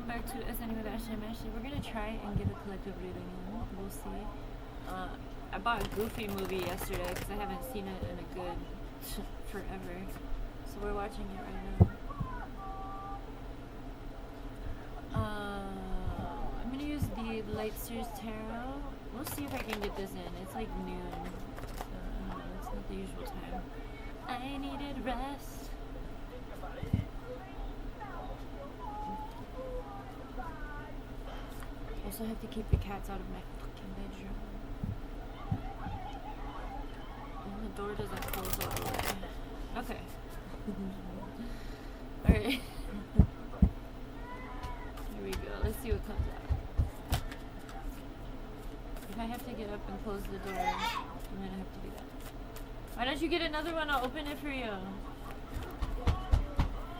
back to SNE with Ashley and Ashley. We're gonna try and get a collective reading in. We'll see. I bought a Goofy movie yesterday because I haven't seen it in a good forever. So we're watching it right now. I'm gonna use the Lightsters Tarot. We'll see if I can get this in. It's like noon. It's not the usual time. I needed rest. Also have to keep the cats out of my fucking bedroom. And the door doesn't close all the way. Okay. Alright. Here we go. Let's see what comes out. If I have to get up and close the door, I'm gonna have to do that. Why don't you get another one? I'll open it for you.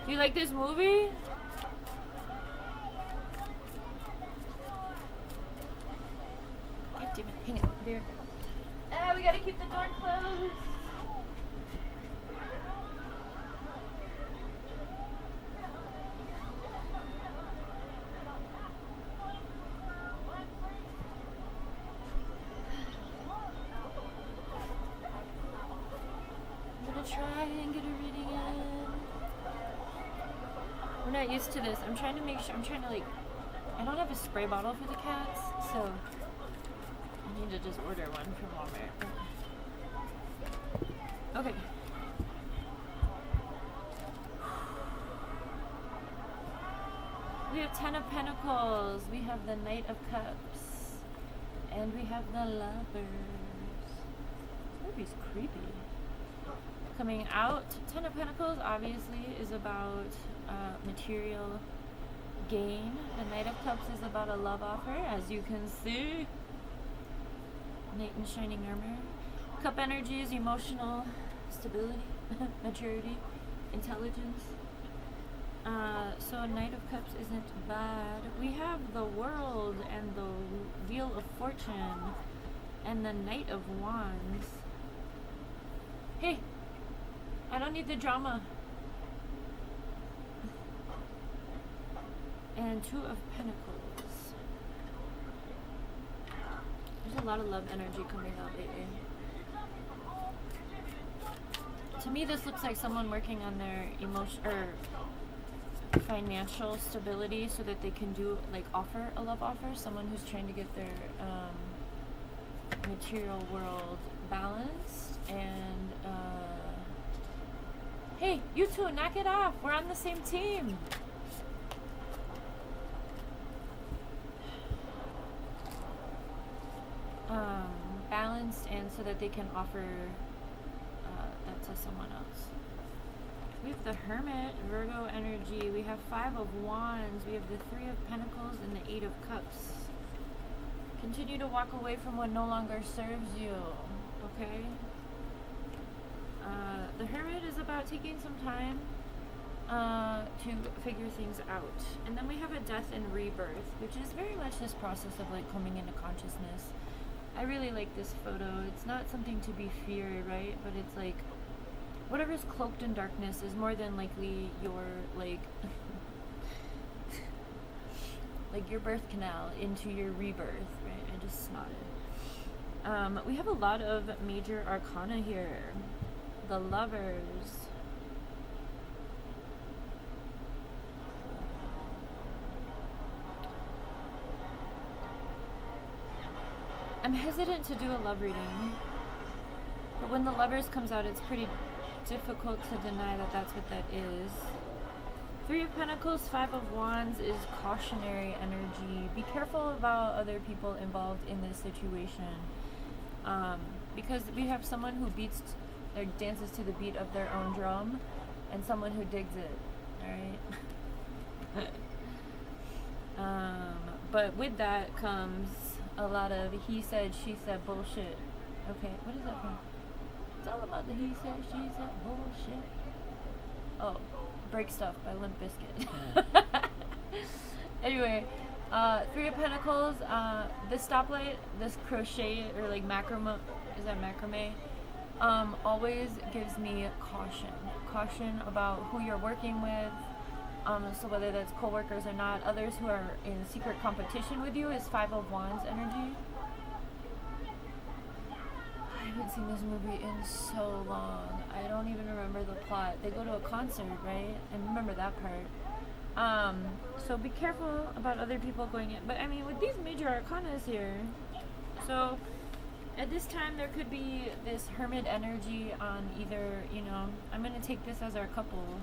Do you like this movie? God damn it. Hang on. There. We gotta keep the door closed. I'm gonna try and get a reading in. We're not used to this. I'm trying to make sure. I don't have a spray bottle for the cats, so I need to just order one from Walmart. Okay. We have 10 of Pentacles. We have the Knight of Cups. And we have the Lovers. This movie's creepy. Coming out, 10 of Pentacles obviously is about material gain. The Knight of Cups is about a love offer, as you can see. Knight in shining armor. Cup energy is emotional stability, maturity, intelligence. So Knight of Cups isn't bad. We have the World and the Wheel of Fortune and the Knight of Wands. Hey, I don't need the drama. And 2 of Pentacles. There's a lot of love energy coming out lately. To me, this looks like someone working on their emotion or financial stability so that they can offer a love offer. Someone who's trying to get their material world balanced and hey, you two, knock it off. We're on the same team. Balanced and so that they can offer that to someone else. We have the Hermit, Virgo energy. We have 5 of Wands. We have the 3 of Pentacles and the 8 of Cups. Continue to walk away from what no longer serves you. Okay? The Hermit is about taking some time to figure things out. And then we have a Death and Rebirth, which is very much this process of coming into consciousness. I really like this photo. It's not something to be feared, right? But it's like whatever's cloaked in darkness is more than likely your your birth canal into your rebirth, right? I just snotted. We have a lot of major arcana here. The Lovers. I'm hesitant to do a love reading, but when the Lovers comes out, it's pretty difficult to deny that that's what that is. 3 of Pentacles, 5 of Wands is cautionary energy. Be careful about other people involved in this situation, because we have someone who dances to the beat of their own drum, and someone who digs it. All right. But with that comes a lot of he said, she said bullshit. Okay, what is that from? It's all about the he said, she said bullshit. Oh, Break Stuff by Limp Bizkit. Anyway, 3 of Pentacles, this stoplight, this crochet or macrame, is that macrame? Always gives me caution about who you're working with. So whether that's co-workers or not, others who are in secret competition with you is Five of Wands energy. I haven't seen this movie in so long. I don't even remember the plot. They go to a concert, right? I remember that part. So be careful about other people going in. But I mean, with these major arcanas here, so at this time there could be this hermit energy on either, you know, I'm going to take this as our couple.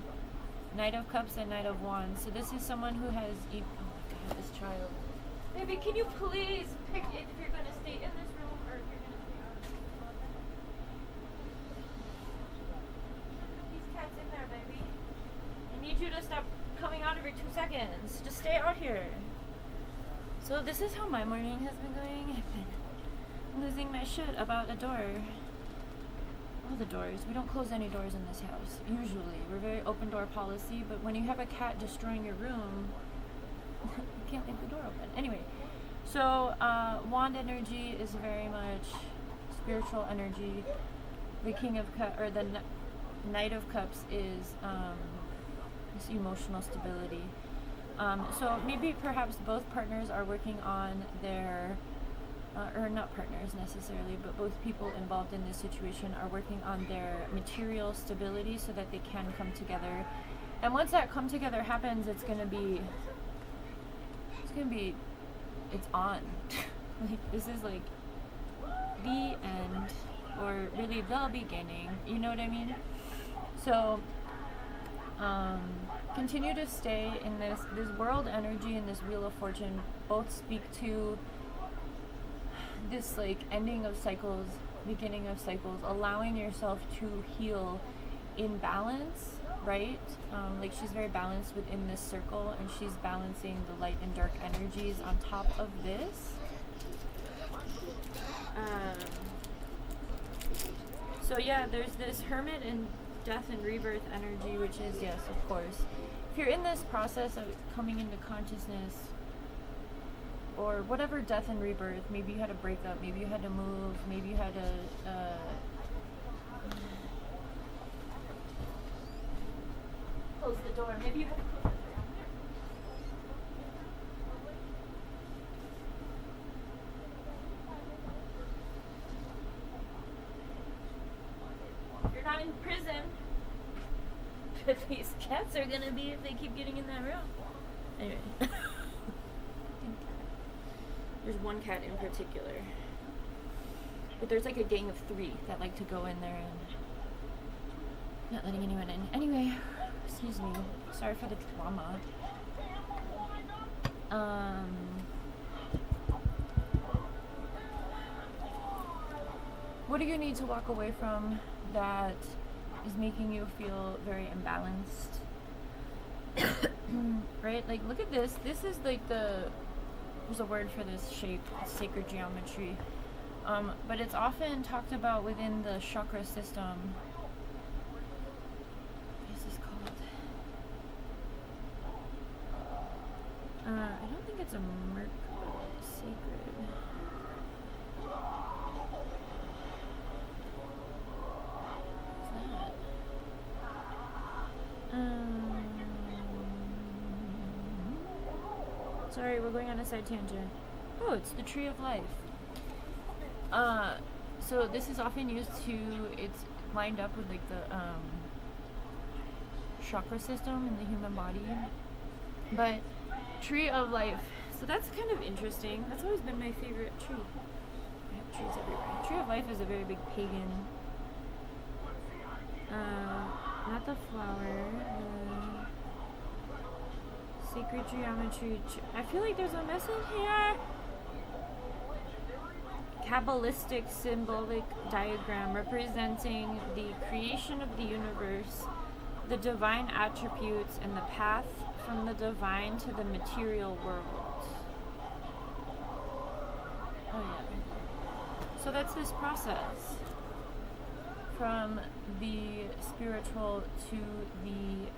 Knight of Cups and Knight of Wands. So this is someone who has, oh my god, this child. Baby, can you please pick it if you're going to stay in this room or if you're going to stay out of this room? These cats in there, baby. I need you to stop coming out every 2 seconds. Just stay out here. So this is how my morning has been going. I've been losing my shit about a door. All the doors. We don't close any doors in this house. Usually. We're very open door policy, but when you have a cat destroying your room, you can't leave the door open. Anyway, so wand energy is very much spiritual energy. The King of Cups, or the Knight of Cups is this emotional stability. So maybe perhaps both partners are working on their or not partners necessarily, but both people involved in this situation are working on their material stability so that they can come together. And once that come together happens, it's on. Like, this is like the end, or really the beginning, you know what I mean? So, continue to stay in this world energy and this Wheel of Fortune. Both speak to this like ending of cycles, beginning of cycles, allowing yourself to heal in balance, right? Like she's very balanced within this circle, and she's balancing the light and dark energies on top of this. So yeah, there's this Hermit and death and rebirth energy, which is, yes, of course, if you're in this process of coming into consciousness, or whatever death and rebirth, maybe you had a breakup, maybe you had to move, maybe you had to close the door, maybe you had to close the door. You're not in prison. But these cats are gonna be if they keep getting in that room. Anyway. There's one cat in particular. But there's like a gang of 3 that like to go in there and not letting anyone in. Anyway, excuse me. Sorry for the drama. What do you need to walk away from that is making you feel very imbalanced? Right? Like, look at this. This is like there's a word for this shape, sacred geometry. But it's often talked about within the chakra system. What is this called? I don't think it's a sacred. What's that? Sorry, we're going on a side tangent. Oh, it's the Tree of Life. So this is often used it's lined up with like the chakra system in the human body. But Tree of Life, so that's kind of interesting. That's always been my favorite tree. I have trees everywhere. Tree of Life is a very big pagan. Not the flower. Sacred geometry. I feel like there's a message here. Kabbalistic symbolic diagram representing the creation of the universe, the divine attributes, and the path from the divine to the material world. Oh yeah. So that's this process from the spiritual to the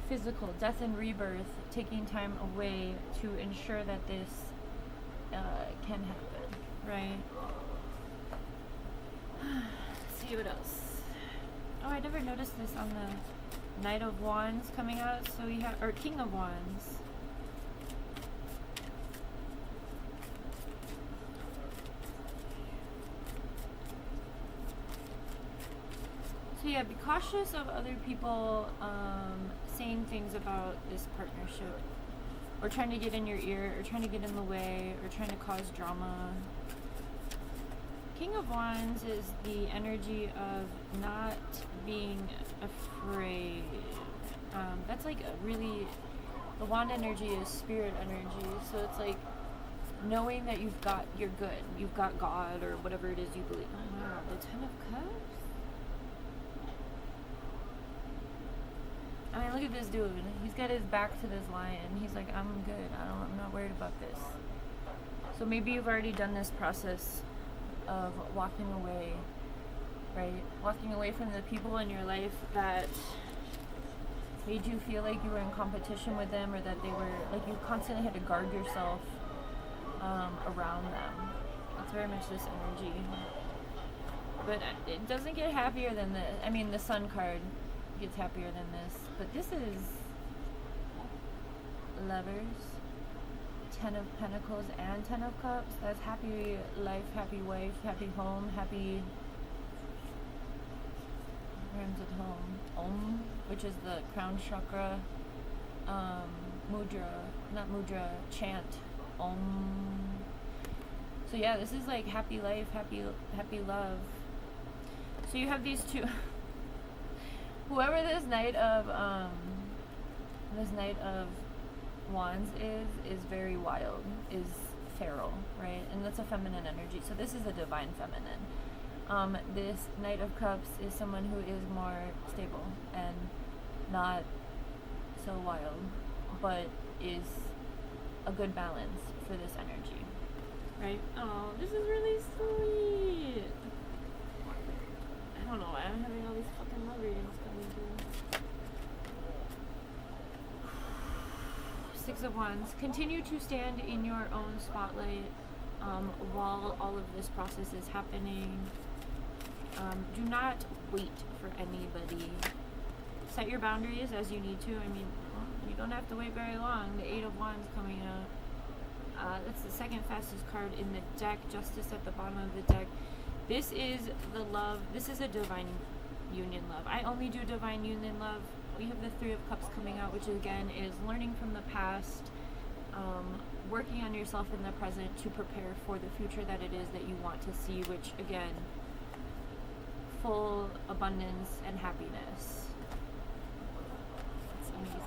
physical, death and rebirth, taking time away to ensure that this can happen, right? Let's see what else. Oh, I never noticed this on Knight of Wands coming out. So we have, or King of Wands. So yeah, be cautious of other people saying things about this partnership, or trying to get in your ear, or trying to get in the way, or trying to cause drama. King of Wands is the energy of not being afraid. That's like a really, the wand energy is spirit energy, so it's like knowing that you're good, you've got God, or whatever it is you believe. Oh wow, the Ten of Cups? I mean, look at this dude. He's got his back to this lion. He's like, I'm good. I'm not worried about this. So maybe you've already done this process of walking away, right? Walking away from the people in your life that made you feel like you were in competition with them, or that they were, like, you constantly had to guard yourself around them. That's very much this energy. But it doesn't get happier than this. I mean, the Sun card gets happier than this, but this is Lovers, Ten of Pentacles, and Ten of Cups. That's happy life, happy wife, happy home, happy rhymes with home. Om, which is the crown chakra mudra chant. Om. So yeah, this is like happy life, happy love. So you have these two. Whoever this Knight of Wands is very wild, is feral, right? And that's a feminine energy. So this is a divine feminine. This Knight of Cups is someone who is more stable and not so wild, but is a good balance for this energy, right? Oh, this is really sweet. I don't know why I'm having all these fucking love readings coming through. Six of Wands. Continue to stand in your own spotlight while all of this process is happening. Do not wait for anybody. Set your boundaries as you need to. I mean, you don't have to wait very long. The Eight of Wands coming out. That's the second fastest card in the deck. Justice at the bottom of the deck. This is the love. This is a divine union love. I only do divine union love. We have the Three of Cups coming out, which again is learning from the past, working on yourself in the present to prepare for the future that it is that you want to see, which again, full abundance and happiness. It's amazing.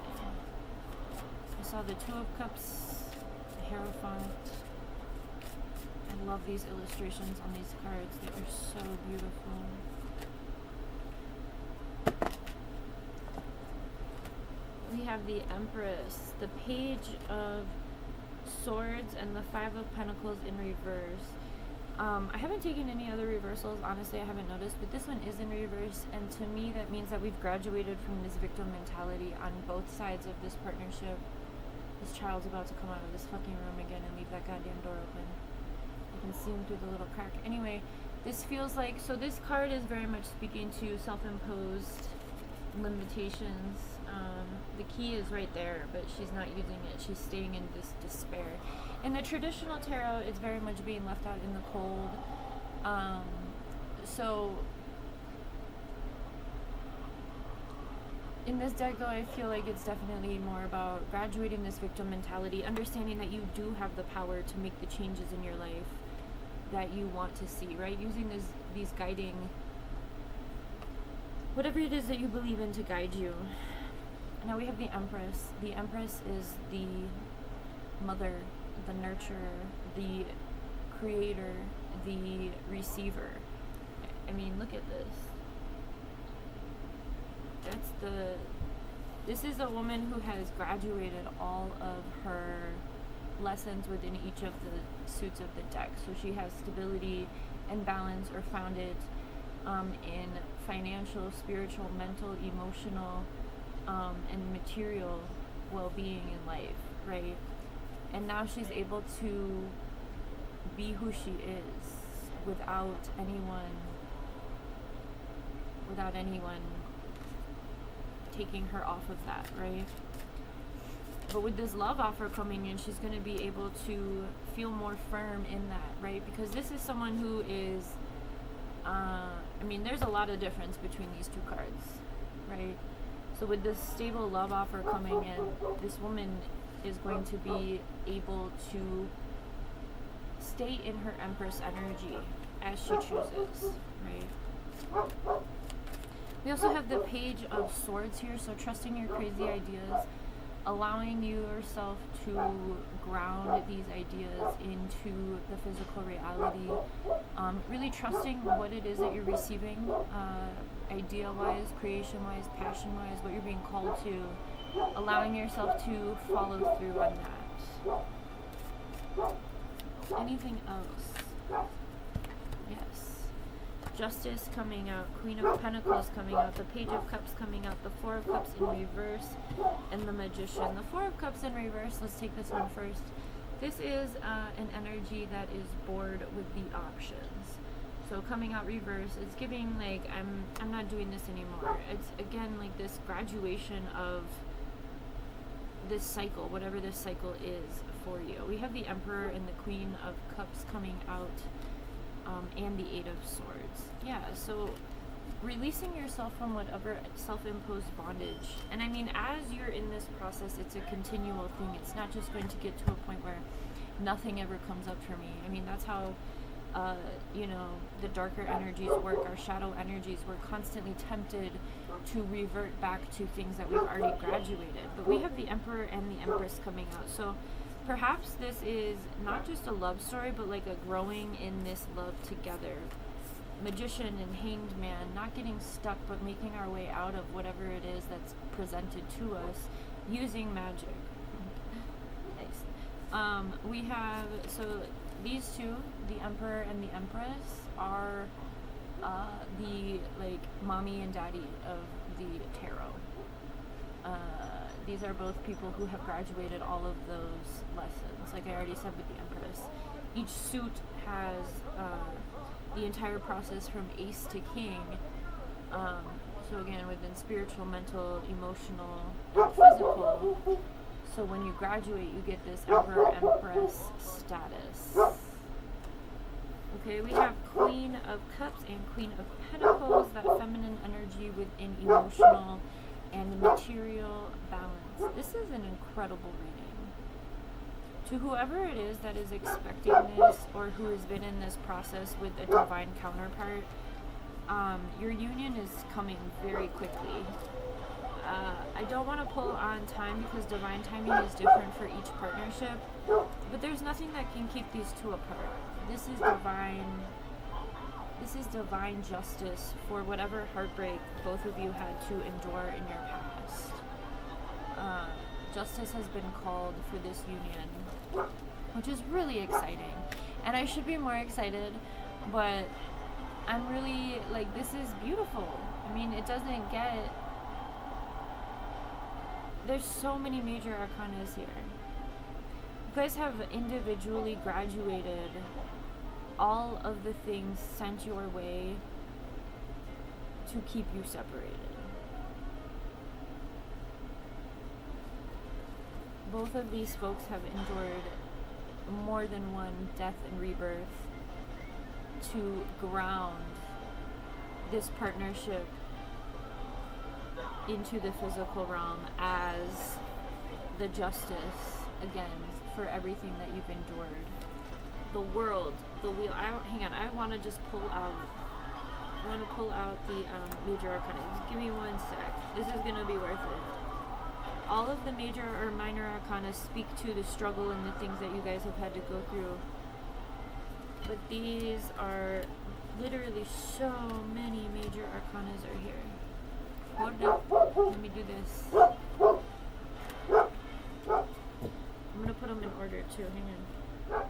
I saw the Two of Cups, the Hierophant. I love these illustrations on these cards. They are so beautiful. We have the Empress, the Page of Swords, and the Five of Pentacles in reverse. I haven't taken any other reversals, honestly, I haven't noticed, but this one is in reverse, and to me that means that we've graduated from this victim mentality on both sides of this partnership. This child's about to come out of this fucking room again and leave that goddamn door open. I can see him through the little crack. Anyway, this feels like, so this card is very much speaking to self-imposed limitations. The key is right there, but she's not using it. She's staying in this despair. In the traditional tarot, it's very much being left out in the cold. So in this deck, though, I feel like it's definitely more about graduating this victim mentality, understanding that you do have the power to make the changes in your life that you want to see, right? Using these guiding, whatever it is that you believe in, to guide you. Now we have the Empress. The Empress is the mother, the nurturer, the creator, the receiver. I mean, look at this. This is a woman who has graduated all of her lessons within each of the suits of the deck. So she has stability and balance, or found it in financial, spiritual, mental, emotional, and material well-being in life, right? And now she's able to be who she is without anyone taking her off of that, right? But with this love offer coming in, she's going to be able to feel more firm in that, right? Because this is someone who is, I mean, there's a lot of difference between these two cards, right? So with this stable love offer coming in, this woman is going to be able to stay in her Empress energy as she chooses, right? We also have the Page of Swords here, so trusting your crazy ideas, allowing yourself to ground these ideas into the physical reality, really trusting what it is that you're receiving, idea-wise, creation-wise, passion-wise, what you're being called to, allowing yourself to follow through on that. Anything else? Yes. Justice coming out, Queen of Pentacles coming out, the Page of Cups coming out, the Four of Cups in reverse, and the Magician. The Four of Cups in reverse, let's take this one first. This is an energy that is bored with the options. So coming out reverse, it's giving like, I'm not doing this anymore. It's again like this graduation of this cycle, whatever this cycle is for you. We have the Emperor and the Queen of Cups coming out, and the Eight of Swords. Yeah, so releasing yourself from whatever self-imposed bondage. And I mean, as you're in this process, it's a continual thing. It's not just going to get to a point where nothing ever comes up for me. I mean, that's how you know, the darker energies work, our shadow energies. We're constantly tempted to revert back to things that we've already graduated. But we have the Emperor and the Empress coming out. So perhaps this is not just a love story, but like a growing in this love together. Magician and Hanged Man, not getting stuck, but making our way out of whatever it is that's presented to us using magic. Nice. We have, so these two, the Emperor and the Empress, are the like mommy and daddy of the tarot. These are both people who have graduated all of those lessons, like I already said with the Empress. Each suit has the entire process from Ace to King. So again, within spiritual, mental, emotional, physical. So when you graduate, you get this Emperor Empress status. Okay, we have Queen of Cups and Queen of Pentacles, that feminine energy within emotional and material balance. This is an incredible reading. To whoever it is that is expecting this, or who has been in this process with a divine counterpart, your union is coming very quickly. I don't want to pull on time because divine timing is different for each partnership, but there's nothing that can keep these two apart. This is divine justice for whatever heartbreak both of you had to endure in your past. Justice has been called for this union, which is really exciting. And I should be more excited, but I'm really, like, this is beautiful. I mean, it doesn't get... There's so many major arcanas here. You guys have individually graduated all of the things sent your way to keep you separated. Both of these folks have endured more than one death and rebirth to ground this partnership into the physical realm as the justice, again, for everything that you've endured. The world, the wheel. Hang on, I want to just pull out. I want to pull out the major arcana. Just give me 1 sec. This is going to be worth it. All of the major or minor arcana speak to the struggle and the things that you guys have had to go through. But these are literally so many major arcanas are here. Hold up. Let me do this. I'm going to put them in order too. Hang on.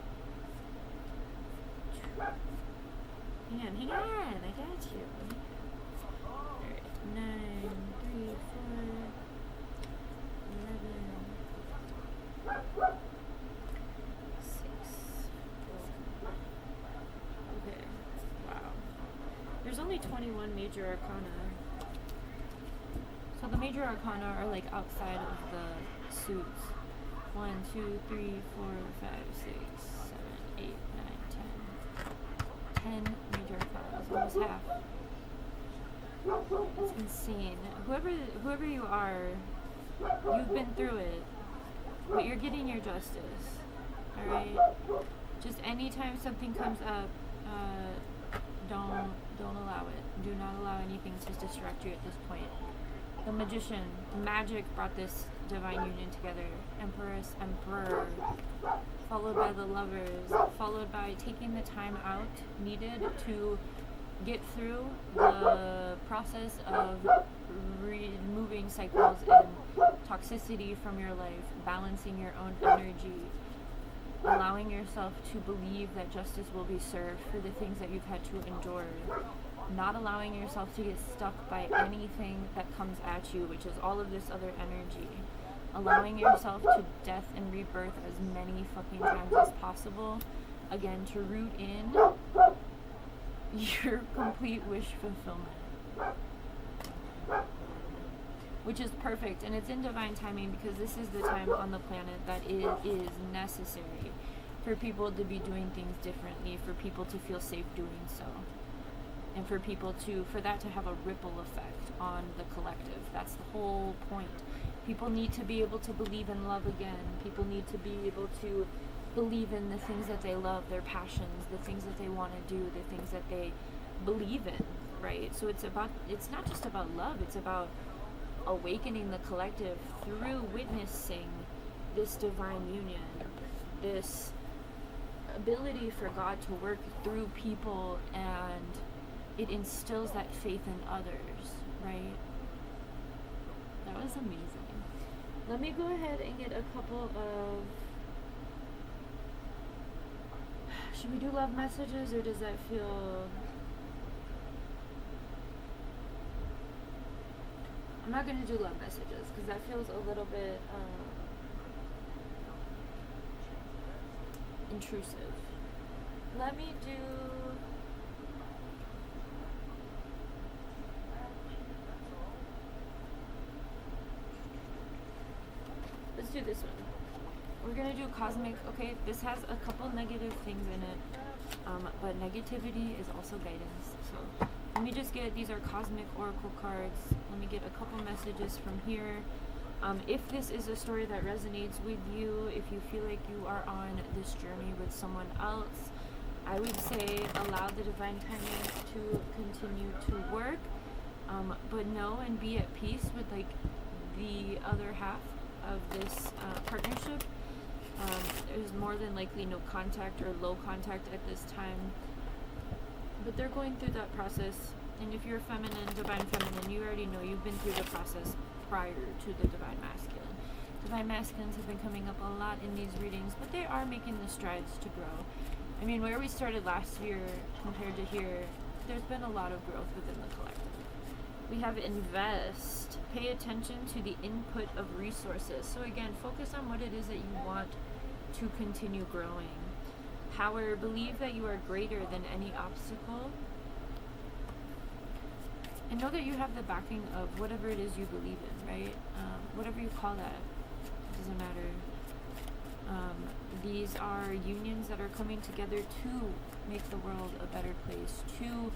Hang on, I got you. Alright, 9, 3, 4, 11, 6. Okay, wow. There's only 21 major arcana. So So the major arcana are like outside of the suits. 1, 2, 3, 4, 5, 6, 7, 8, 9, 10. 10 major arcana, almost half. It's insane. Whoever you are, you've been through it, but you're getting your justice. All right. Just anytime something comes up, don't allow it. Do not allow anything to distract you at this point. The magician, magic brought this divine union together. Empress, emperor, followed by the lovers, followed by taking the time out needed to get through the process of removing cycles and toxicity from your life, balancing your own energy, allowing yourself to believe that justice will be served for the things that you've had to endure, not allowing yourself to get stuck by anything that comes at you, which is all of this other energy, allowing yourself to death and rebirth as many fucking times as possible, again, to root in your complete wish fulfillment, which is perfect, and it's in divine timing because this is the time on the planet that it is necessary for people to be doing things differently, for people to feel safe doing so, and for that to have a ripple effect on the collective. That's the whole point. People need to be able to believe in love again. People need to be able to believe in the things that they love, their passions, the things that they want to do, the things that they believe in, right? So it's not just about love, it's about awakening the collective through witnessing this divine union, this ability for God to work through people, and it instills that faith in others, right? That was amazing. Let me go ahead and get a couple of... Should we do love messages, or does that feel... I'm not going to do love messages because that feels a little bit intrusive. Let me do... Let's do this one. We're going to do cosmic. Okay, this has a couple negative things in it, but negativity is also guidance. So let me just get, these are cosmic oracle cards. Let me get a couple messages from here. If this is a story that resonates with you, if you feel like you are on this journey with someone else, I would say allow the divine timing to continue to work, but know and be at peace with like the other half of this partnership. There's more than likely no contact or low contact at this time, but they're going through that process. And if you're feminine, divine feminine, you already know you've been through the process prior to the divine masculine. Divine masculines have been coming up a lot in these readings, but they are making the strides to grow. I mean, where we started last year compared to here, there's been a lot of growth within the collective. We have invest. Pay attention to the input of resources. So again, focus on what it is that you want to continue growing. Power. Believe that you are greater than any obstacle. And know that you have the backing of whatever it is you believe in, right? Whatever you call that, it doesn't matter. These are unions that are coming together to make the world a better place, to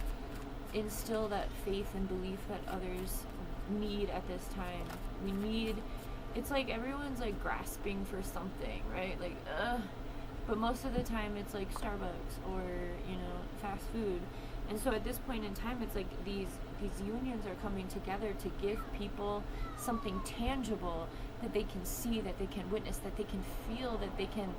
instill that faith and belief that others need at this time. We need, it's like everyone's like grasping for something, right? Like, but most of the time it's like Starbucks or, you know, fast food. And so at this point in time, it's like these unions are coming together to give people something tangible that they can see, that they can witness, that they can feel, that they can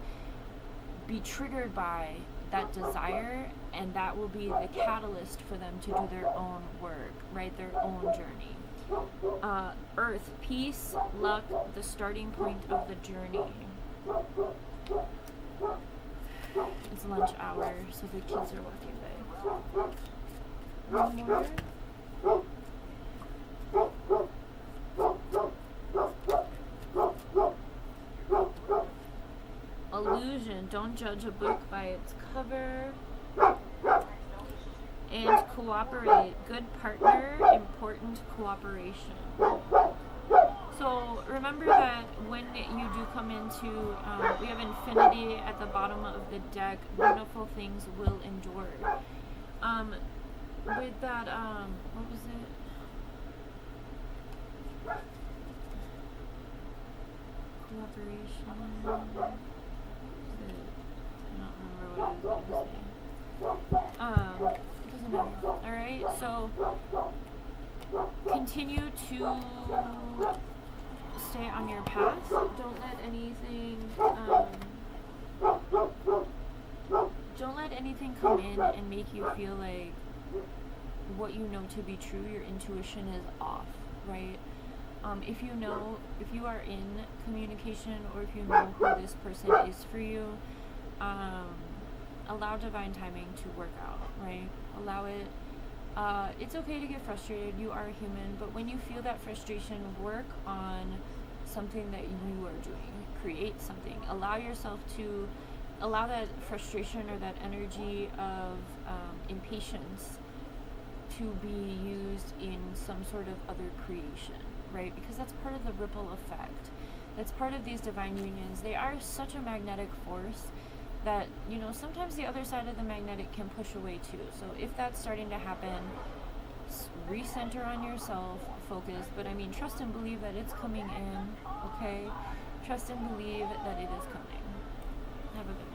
be triggered by that desire, and that will be the catalyst for them to do their own work, right? Their own journey. Earth, peace, luck, the starting point of the journey. It's lunch hour, so the kids are walking by. One more. Illusion. Don't judge a book by its cover. And cooperate. Good partner, important cooperation. So remember that when you do come into, we have infinity at the bottom of the deck. Beautiful things will endure. With that, what was it? Cooperation. What was it? I don't remember what I was going to say. Doesn't matter. All right. So continue to stay on your path. Don't let anything come in and make you feel like what you know to be true, your intuition is off, right? If you are in communication, or if you know who this person is for you, allow divine timing to work out, right? Allow it. It's okay to get frustrated. You are a human, but when you feel that frustration, work on something that you are doing. Create something. Allow that frustration or that energy of impatience to be used in some sort of other creation, right? Because that's part of the ripple effect. That's part of these divine unions. They are such a magnetic force that, sometimes the other side of the magnetic can push away too. So if that's starting to happen, recenter on yourself, focus, but trust and believe that it's coming in, okay? Trust and believe that it is coming. Have a good